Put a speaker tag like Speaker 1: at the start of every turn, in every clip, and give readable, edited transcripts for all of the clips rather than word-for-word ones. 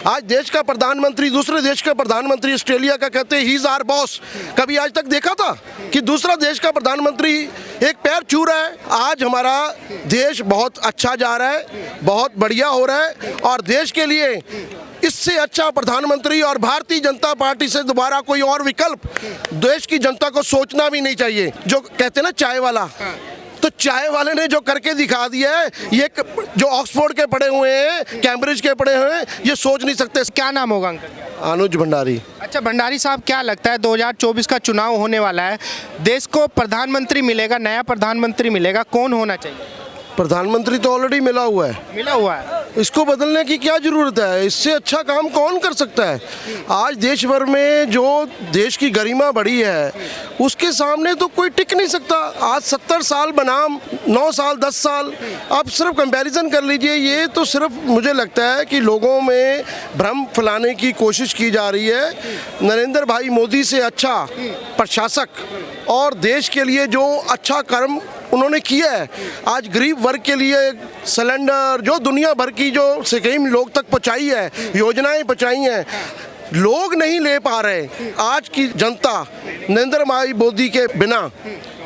Speaker 1: आज देश का प्रधानमंत्री दूसरे देश का प्रधानमंत्री ऑस्ट्रेलिया का कहते हैं ही इज आवर बॉस। कभी आज तक देखा था कि दूसरा देश का प्रधानमंत्री एक पैर छू रहा है? आज हमारा देश बहुत अच्छा जा रहा है, बहुत बढ़िया हो रहा है और देश के लिए इससे अच्छा प्रधानमंत्री और भारतीय जनता पार्टी से दोबारा कोई और विकल्प देश की जनता को सोचना भी नहीं चाहिए। जो कहते हैं ना चाय वाला, तो चाय वाले ने जो करके दिखा दिया है, ये जो ऑक्सफोर्ड के पढ़े हुए हैं, कैम्ब्रिज के पढ़े हुए हैं, ये सोच नहीं सकते।
Speaker 2: क्या नाम होगा अंकल?
Speaker 1: अनुज भंडारी।
Speaker 2: अच्छा भंडारी साहब, क्या लगता है 2024 का चुनाव होने वाला है, देश को प्रधानमंत्री मिलेगा, नया प्रधानमंत्री मिलेगा, कौन होना चाहिए?
Speaker 1: प्रधानमंत्री तो ऑलरेडी मिला हुआ है, इसको बदलने की क्या जरूरत है? इससे अच्छा काम कौन कर सकता है? आज देश भर में जो देश की गरिमा बढ़ी है उसके सामने तो कोई टिक नहीं सकता। आज 70 साल बनाम 9 साल 10 साल, आप सिर्फ कंपैरिजन कर लीजिए। ये तो सिर्फ मुझे लगता है कि लोगों में भ्रम फैलाने की कोशिश की जा रही है। नरेंद्र भाई मोदी से अच्छा प्रशासक और देश के लिए जो अच्छा कर्म उन्होंने किया है, आज गरीब वर्ग के लिए सिलेंडर, जो दुनिया भर की जो स्कीम लोग तक पहुंचाई है, योजनाएं पहुंचाई हैं, लोग नहीं ले पा रहे। आज की जनता नरेंद्र भाई मोदी के बिना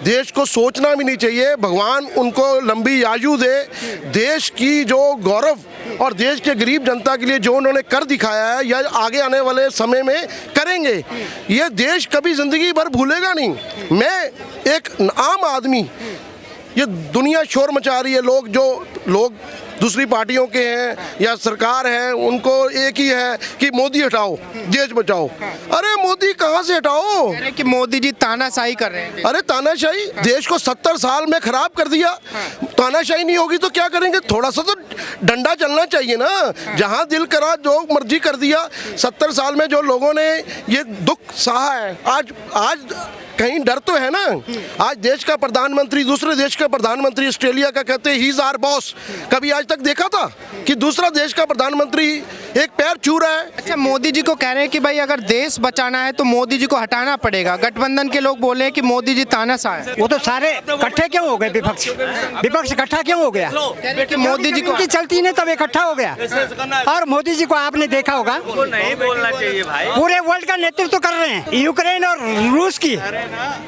Speaker 1: देश को सोचना भी नहीं चाहिए। भगवान उनको लंबी आयु दे। देश की जो गौरव और देश के गरीब जनता के लिए जो उन्होंने कर दिखाया है या आगे आने वाले समय में करेंगे, ये देश कभी जिंदगी भर भूलेगा नहीं। मैं एक आम आदमी, ये दुनिया शोर मचा रही है, लोग दूसरी पार्टियों के हैं या सरकार है, उनको एक ही है कि मोदी हटाओ, देश बचाओ। अरे मोदी कहाँ से हटाओ?
Speaker 2: कह रहे कि मोदी जी तानाशाही कर रहे हैं।
Speaker 1: अरे तानाशाही, देश को 70 साल में खराब कर दिया। तानाशाही नहीं होगी तो क्या करेंगे? थोड़ा सा तो डंडा चलना चाहिए ना। जहाँ दिल करा जो मर्जी कर दिया। 70 साल में जो लोगों ने ये दुख सहा है, आज कहीं डर तो है ना। आज देश का प्रधानमंत्री दूसरे देश का प्रधानमंत्री ऑस्ट्रेलिया का कहते हैं ही इज आवर बॉस। कभी आज तक देखा था कि दूसरा देश का प्रधानमंत्री एक पैर छू रहा है?
Speaker 2: अच्छा, मोदी जी को कह रहे हैं कि भाई अगर देश बचाना है तो मोदी जी को हटाना पड़ेगा। गठबंधन के लोग बोले हैं कि मोदी जी तानाशाह है।
Speaker 3: वो तो सारे इकट्ठे क्यों हो गए? विपक्ष इकट्ठा क्यों हो गया?
Speaker 2: कह रहे कि मोदी जी को
Speaker 3: चलती नहीं तब इकट्ठा हो गया। और मोदी जी को आपने देखा होगा,
Speaker 4: नहीं बोलना चाहिए भाई।
Speaker 3: पूरे वर्ल्ड का नेतृत्व कर रहे हैं। यूक्रेन और रूस की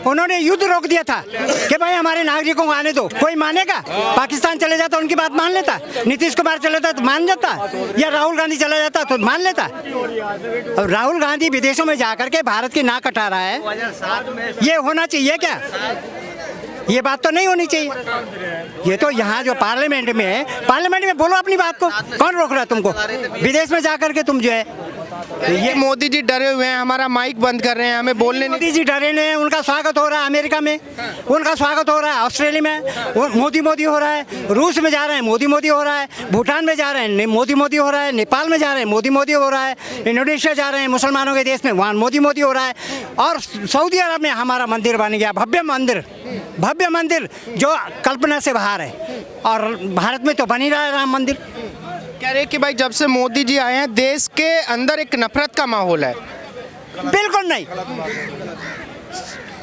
Speaker 3: उन्होंने युद्ध रोक दिया था कि भाई हमारे नागरिकों को आने दो। कोई मानेगा? पाकिस्तान चले जाता उनकी बात मान लेता, नीतीश कुमार चले जाता तो मान जाता, या राहुल गांधी चला जाता तो मान लेता। अब राहुल गांधी विदेशों में जाकर के भारत की नाक कटा रहा है। ये होना चाहिए क्या? ये बात तो नहीं होनी चाहिए। ये तो यहाँ जो पार्लियामेंट में बोलो अपनी बात को, कौन रोक रहा है तुमको? विदेश में जाकर के तुम जो है
Speaker 2: ये मोदी जी डरे हुए हैं, हमारा माइक बंद कर रहे हैं, हमें बोलने नहीं।
Speaker 3: मोदी जी डरे नहीं हैं, उनका स्वागत हो रहा है अमेरिका में, उनका स्वागत हो रहा है ऑस्ट्रेलिया में, मोदी हो रहा है। रूस में जा रहे हैं, मोदी हो रहा है। भूटान में जा रहे हैं, मोदी हो रहा है। नेपाल में जा रहे हैं, मोदी हो रहा है। इंडोनेशिया जा रहे हैं, मुसलमानों के देश में, वहाँ मोदी हो रहा है। और सऊदी अरब में हमारा मंदिर बन गया, भव्य मंदिर जो कल्पना से बाहर है। और भारत में तो बन ही रहा है राम मंदिर।
Speaker 2: कह रहे कि भाई जब से मोदी जी आए हैं देश के अंदर एक नफरत का माहौल है।
Speaker 3: बिल्कुल नहीं,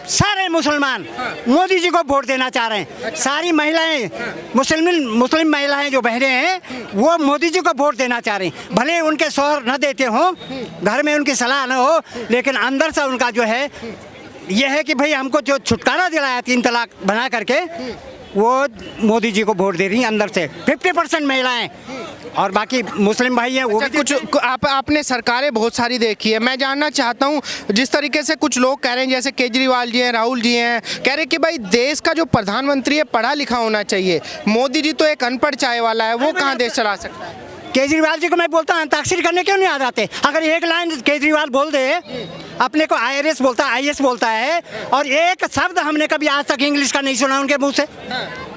Speaker 3: सारे मुसलमान मोदी जी को वोट देना चाह रहे हैं। सारी महिलाएं, मुस्लिम महिलाएं जो बहनें हैं वो मोदी जी को वोट देना चाह रही हैं। भले उनके शौहर न देते हो, घर में उनकी सलाह न हो, लेकिन अंदर से उनका जो है ये है कि भाई हमको जो छुटकारा दिलाया 3 तलाक बना करके, वो मोदी जी को वोट दे रही हैं अंदर से। 50% महिलाएं और बाकी मुस्लिम भाई हैं वो भी।
Speaker 2: कुछ आपने सरकारें बहुत सारी देखी है, मैं जानना चाहता हूँ जिस तरीके से कुछ लोग कह रहे हैं, जैसे केजरीवाल जी हैं, राहुल जी हैं, कह रहे कि भाई देश का जो प्रधानमंत्री है पढ़ा लिखा होना चाहिए। मोदी जी तो एक अनपढ़ चाय वाला है, वो कहाँ देश चला सकता है?
Speaker 3: केजरीवाल जी को मैं बोलता हूँ अंताक्षरी करने क्यों नहीं आ जाते? अगर एक लाइन केजरीवाल बोल दे, अपने को IRS बोलता है, IAS बोलता है, और एक शब्द हमने कभी आज तक इंग्लिश का नहीं सुना उनके मुंह से।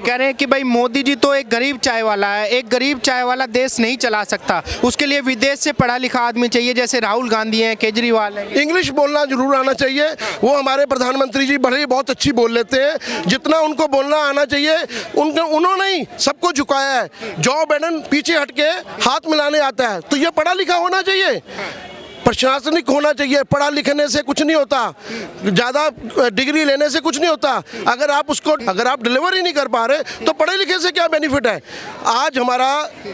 Speaker 2: कह रहे हैं कि भाई मोदी जी तो एक गरीब चाय वाला है, एक गरीब चाय वाला देश नहीं चला सकता, उसके लिए विदेश से पढ़ा लिखा आदमी चाहिए, जैसे राहुल गांधी हैं, केजरीवाल हैं।
Speaker 1: इंग्लिश बोलना जरूर आना चाहिए। वो हमारे प्रधानमंत्री जी भले ही बहुत अच्छी बोल लेते हैं, जितना उनको बोलना आना चाहिए उन्होंने ही सबको झुकाया है। जो बाइडेन पीछे हटके हाथ मिलाने आता है, तो ये पढ़ा लिखा होना चाहिए। प्रशासनिक होना चाहिए। पढ़ा लिखने से कुछ नहीं होता, ज़्यादा डिग्री लेने से कुछ नहीं होता। अगर आप डिलीवर ही नहीं कर पा रहे तो पढ़े लिखे से क्या बेनिफिट है। आज हमारा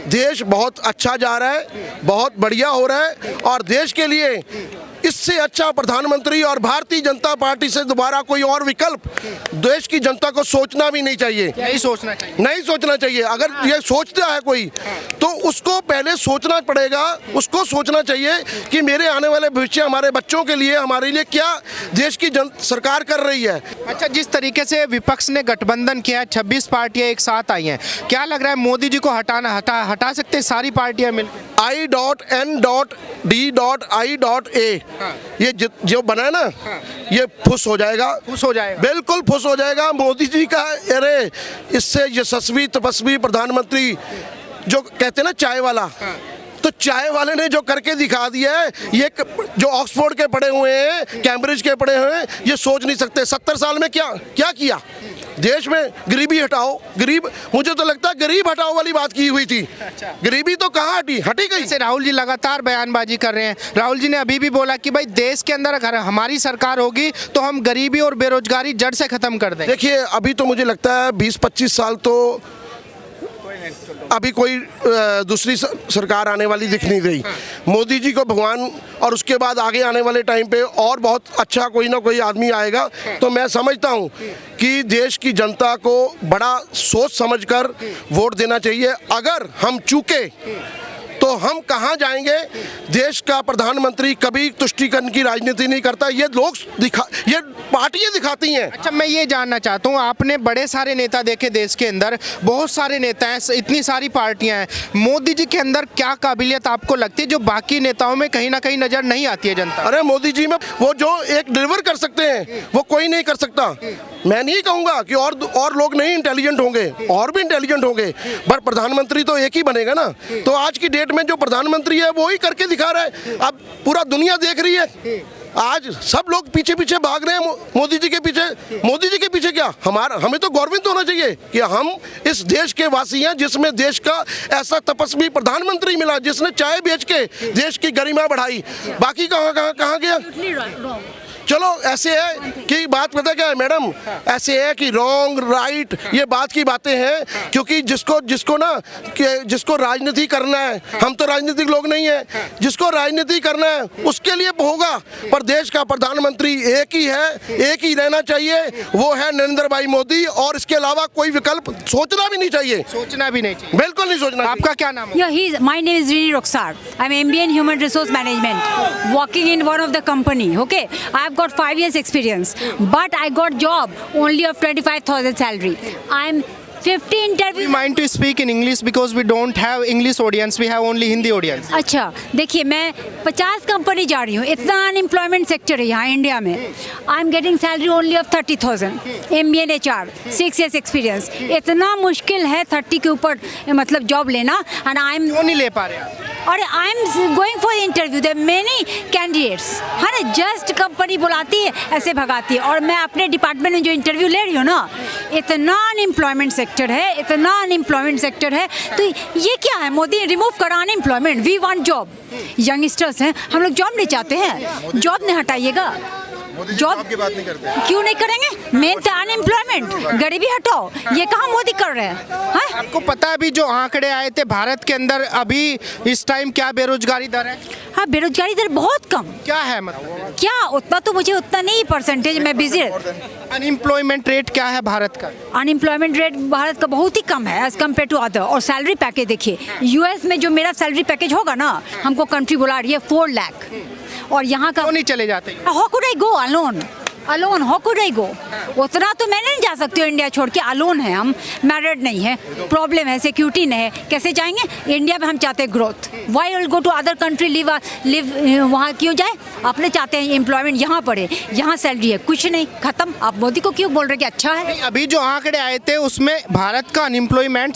Speaker 1: देश बहुत अच्छा जा रहा है, बहुत बढ़िया हो रहा है, और देश के लिए इससे अच्छा प्रधानमंत्री और भारतीय जनता पार्टी से दोबारा कोई और विकल्प देश की जनता को सोचना भी नहीं चाहिए।
Speaker 2: नहीं सोचना चाहिए।
Speaker 1: नहीं सोचना चाहिए। अगर ये सोचता है कोई तो उसको पहले सोचना पड़ेगा। उसको सोचना चाहिए कि मेरे आने वाले भविष्य, हमारे बच्चों के लिए, हमारे लिए क्या देश की सरकार कर रही है।
Speaker 2: अच्छा, जिस तरीके से विपक्ष ने गठबंधन किया है, 26 पार्टियां एक साथ आई हैं, क्या लग रहा है मोदी जी को हटा सकते हैं सारी पार्टियां मिलकर?
Speaker 1: I.N.D.I.A ये जो बना है ना, ये फुस हो जाएगा।
Speaker 2: खुश हो जाएगा।
Speaker 1: बिल्कुल फुस हो जाएगा। मोदी जी का, अरे इससे यशस्वी तपस्वी प्रधानमंत्री जो कहते हैं ना, चाय वाला, तो चाय वाले ने जो करके दिखा दिया है, ये जो ऑक्सफोर्ड के पढ़े हुए हैं, कैम्ब्रिज के पढ़े हुए हैं, ये सोच नहीं सकते 70 साल में क्या क्या किया देश में। गरीबी हटाओ, गरीब, मुझे तो लगता है गरीब हटाओ वाली बात की हुई थी। गरीबी तो कहाँ हटी गई।
Speaker 2: जैसे राहुल जी लगातार बयानबाजी कर रहे हैं। राहुल जी ने अभी भी बोला कि भाई देश के अंदर अगर हमारी सरकार होगी तो हम गरीबी और बेरोजगारी जड़ से खत्म कर देंगे।
Speaker 1: देखिए, अभी तो मुझे लगता है 20-25 साल तो अभी कोई दूसरी सरकार आने वाली दिख नहीं रही। मोदी जी को भगवान, और उसके बाद आगे आने वाले टाइम पे और बहुत अच्छा कोई ना कोई आदमी आएगा। तो मैं समझता हूँ कि देश की जनता को बड़ा सोच समझकर वोट देना चाहिए। अगर हम चूके तो हम कहाँ जाएंगे। देश का प्रधानमंत्री कभी तुष्टीकरण की राजनीति नहीं करता, ये ये पार्टियां दिखाती हैं।
Speaker 2: अच्छा, मैं ये जानना चाहता हूँ, आपने बड़े सारे नेता देखे देश के अंदर, बहुत सारे नेता हैं, इतनी सारी पार्टियां हैं, मोदी जी के अंदर क्या काबिलियत आपको लगती है जो बाकी नेताओं में कहीं ना कहीं नजर नहीं आती है जनता?
Speaker 1: अरे मोदी जी में वो जो एक डिलीवर कर सकते हैं वो कोई नहीं कर सकता। मैं नहीं कहूँगा कि और लोग नहीं इंटेलिजेंट होंगे, और भी इंटेलिजेंट होंगे, पर प्रधानमंत्री तो एक ही बनेगा ना। तो आज की डेट में जो प्रधानमंत्री है वो ही करके दिखा रहा है। अब पूरा दुनिया देख रही है। आज सब लोग पीछे पीछे भाग रहे हैं मोदी जी के पीछे। मोदी जी के पीछे क्या, हमें तो गौरवित होना चाहिए कि हम इस देश के वासी हैं, जिसमें देश का ऐसा तपस्वी प्रधानमंत्री मिला जिसने चाय बेच के देश की गरिमा बढ़ाई। बाकी कहाँ गया। चलो, ऐसे है कि बात पता क्या है मैडम, ऐसे है कि रॉन्ग राइट ये बात की बातें हैं, क्योंकि जिसको राजनीति करना है, हम तो राजनीतिक लोग नहीं है, जिसको राजनीति करना है उसके लिए होगा। पर देश का प्रधानमंत्री एक ही है, एक ही रहना चाहिए, वो है नरेंद्र भाई मोदी, और इसके अलावा कोई विकल्प सोचना भी नहीं चाहिए।
Speaker 2: सोचना भी नहीं चाहिए,
Speaker 1: बिल्कुल नहीं सोचना।
Speaker 2: आपका क्या नाम है?
Speaker 5: Yeah, my name is Rini Roxar. I'm MBA in Human Resource Management, working in one of the company. Okay, I've got 5 years experience, but I got job only of 25,000 salary. I'm 50
Speaker 2: We
Speaker 5: interview.
Speaker 2: mind to speak in English because we don't have English audience, we have only Hindi audience.
Speaker 5: अच्छा, देखिए, मैं 50 company जा रही हूँ। इतना unemployment sector है यहाँ India में। I am getting salary only of 30,000। MBA in HR, 6 years experience. इतना मुश्किल है 30 के ऊपर मतलब जॉब लेना। एंड आई एम,
Speaker 2: क्यों नहीं ले पा रहे आप?
Speaker 5: और I am going for interview, there many candidates, है ना, जस्ट कंपनी बुलाती है ऐसे भगाती है। और मैं अपने डिपार्टमेंट में जो इंटरव्यू ले रही हूँ ना, इतना अनएम्प्लॉयमेंट सेक्टर है, इतना अनएम्प्लॉयमेंट सेक्टर है। तो ये क्या है, मोदी रिमूव करा unemployment. We want job, youngsters हैं हम लोग, जॉब नहीं चाहते हैं, जॉब नहीं हटाइएगा। जॉब की बात नहीं करते, क्यों नहीं करेंगे। मेन तो अनएम्प्लॉयमेंट, गरीबी हटाओ, ये कहाँ मोदी कर रहे हैं।
Speaker 2: आपको पता है अभी जो आंकड़े आए थे भारत के अंदर अभी इस टाइम क्या बेरोजगारी दर है?
Speaker 5: हाँ, बेरोजगारी दर बहुत कम।
Speaker 2: क्या है मतलब?
Speaker 5: क्या उतना तो मुझे उतना नहीं परसेंटेज, मैं बिजी रहती।
Speaker 2: अनएम्प्लॉयमेंट रेट क्या है भारत का?
Speaker 5: अनएम्प्लॉयमेंट रेट भारत का बहुत ही कम है एज कम्पेयर टू अदर। और सैलरी पैकेज देखिए, यूएस में जो मेरा सैलरी पैकेज होगा ना, हमको कंट्री बुला रही है 4 लाख, और यहाँ का
Speaker 2: क्यों नहीं चले जाते?
Speaker 5: How could I go alone, how could I go. उतना तो मैं नहीं जा सकती हूँ इंडिया छोड़ के, अलोन है हम, मैरिड नहीं है, प्रॉब्लम है, सिक्योरिटी नहीं है, कैसे जाएंगे। इंडिया में हम चाहते हैं growth, why will go to other country, live वहाँ क्यों जाए। अपने चाहते हैं एम्प्लॉयमेंट यहाँ पड़े, यहाँ सैलरी है कुछ नहीं, खत्म। आप मोदी को क्यों बोल रहे कि अच्छा है।
Speaker 2: अभी जो आंकड़े आए थे उसमें भारत का अनएम्प्लॉयमेंट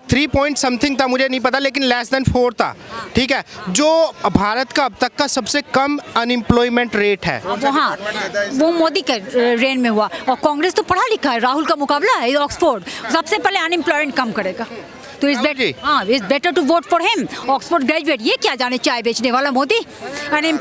Speaker 2: 3 पॉइंट समथिंग था, मुझे नहीं पता, लेकिन लेस देन 4 था। ठीक है, जो भारत का अब तक का सबसे कम अनएम्प्लॉयमेंट रेट है
Speaker 5: वहाँ वो मोदी के रेन में हुआ। और कांग्रेस तो पढ़ा लिखा है, राहुल का मुकाबला है ऑक्सफोर्ड, सबसे पहले अनएम्प्लॉयमेंट कम करेगा। तो इस
Speaker 2: राहुल जी?
Speaker 5: बेटर हाँ it's better to vote for him. Oxford graduate, ये क्या जाने चाय बेचने वाला मोदी।